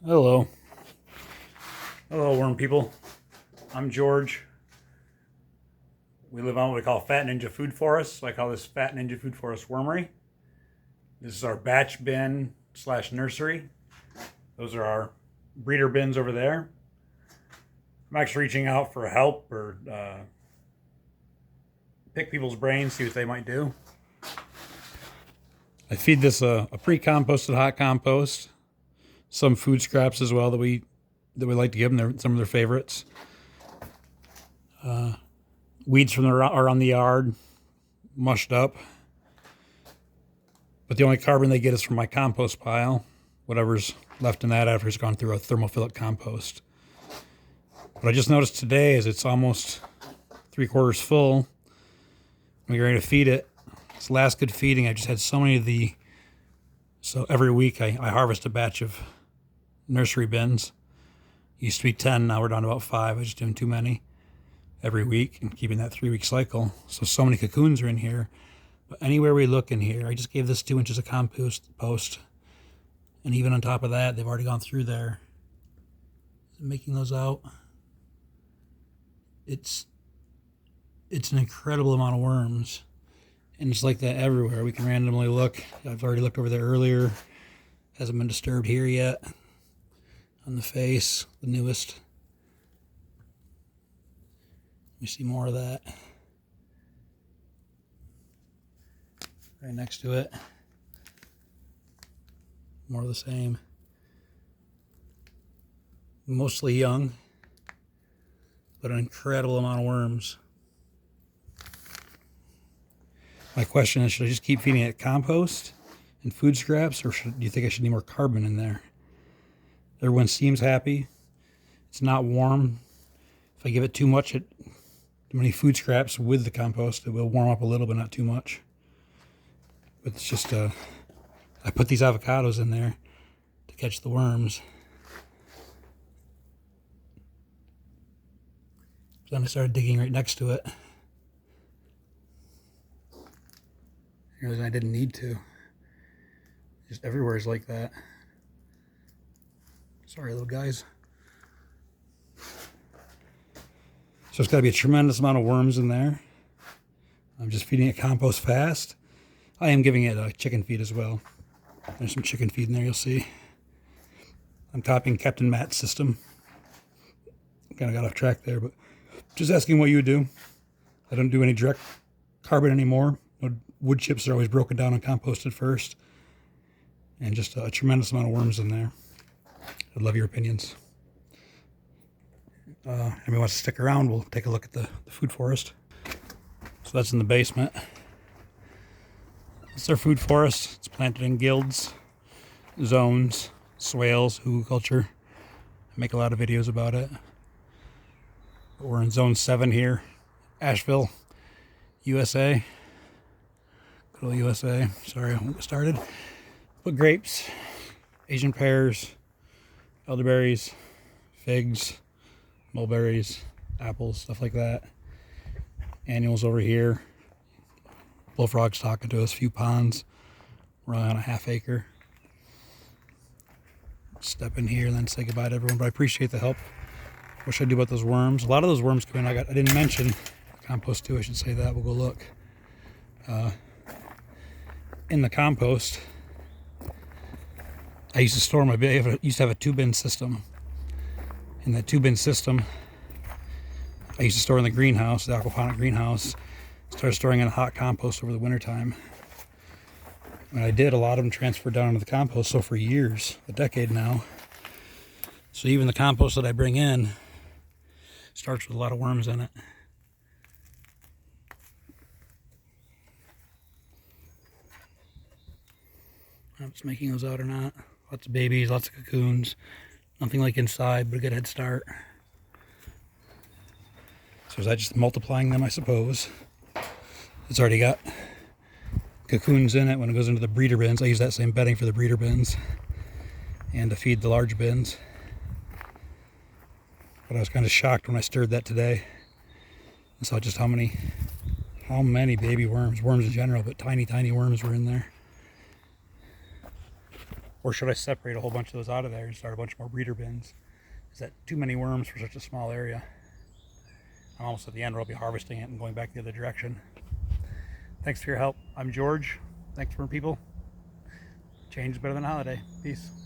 Hello. Hello, worm people. I'm George. We live on what we call Fat Ninja Food Forest. So I call this Fat Ninja Food Forest Wormery. This is our batch bin / nursery. Those are our breeder bins over there. I'm actually reaching out for help or pick people's brains, see what they might do. I feed this a pre-composted hot compost, some food scraps as well that we like to give them. Some of their favorites. Weeds from around the yard, mushed up. But the only carbon they get is from my compost pile, whatever's left in that after it's gone through a thermophilic compost. What I just noticed today is it's almost 3/4 full. I'm ready to feed it. It's last good feeding. I just had so many of so every week I harvest a batch of nursery bins. Used to be 10, now we're down to about 5. I just doing too many every week and keeping that 3-week cycle. So many cocoons are in here. But anywhere we look in here, I just gave this 2 inches of compost post. And even on top of that, they've already gone through there. Making those out. It's an incredible amount of worms. And it's like that everywhere. We can randomly look. I've already looked over there earlier. Hasn't been disturbed here yet. On the face, the newest. We see more of that. Right next to it. More of the same. Mostly young, but an incredible amount of worms. My question is, should I just keep feeding it compost and food scraps, or do you think I should need more carbon in there? Everyone seems happy. It's not warm. If I give it too many food scraps with the compost, it will warm up a little, but not too much. But it's just, I put these avocados in there to catch the worms. Then I started digging right next to it. I realized I didn't need to. Just everywhere is like that. Sorry, little guys. So it's got to be a tremendous amount of worms in there. I'm just feeding it compost fast. I am giving it a chicken feed as well. There's some chicken feed in there, you'll see. I'm copying Captain Matt's system. Kind of got off track there, but just asking what you would do. I don't do any direct carbon anymore. Wood chips are always broken down and composted first. And just a tremendous amount of worms in there. I'd love your opinions. Anyone wants to stick around, we'll take a look at the food forest. So that's in the basement. It's our food forest. It's planted in guilds, zones, swales, hugelkultur. I make a lot of videos about it. But we're in zone 7 here, Asheville, USA. Good old USA. Sorry, I won't get started. But grapes, Asian pears, elderberries, figs, mulberries, apples, stuff like that. Annuals over here. Bullfrog's talking to us, a few ponds. We're only on a ½ acre. Step in here and then say goodbye to everyone, but I appreciate the help. What should I do about those worms? A lot of those worms come in. I didn't mention compost too, I should say that. We'll go look. In the compost, I used to store I used to have a 2-bin system. In that 2-bin system, I used to store in the greenhouse, the aquaponic greenhouse. Started storing in hot compost over the wintertime. And I did, a lot of them transferred down into the compost, so for years, a decade now. So even the compost that I bring in starts with a lot of worms in it. I'm just making those out or not. Lots of babies, lots of cocoons. Nothing like inside, but a good head start. So is that just multiplying them, I suppose? It's already got cocoons in it when it goes into the breeder bins. I use that same bedding for the breeder bins and to feed the large bins. But I was kind of shocked when I stirred that today and saw just how many baby worms in general, but tiny worms were in there. Or should I separate a whole bunch of those out of there and start a bunch more breeder bins? Is that too many worms for such a small area? I'm almost at the end where I'll be harvesting it and going back the other direction. Thanks for your help. I'm George. Thanks for people. Change is better than a holiday. Peace.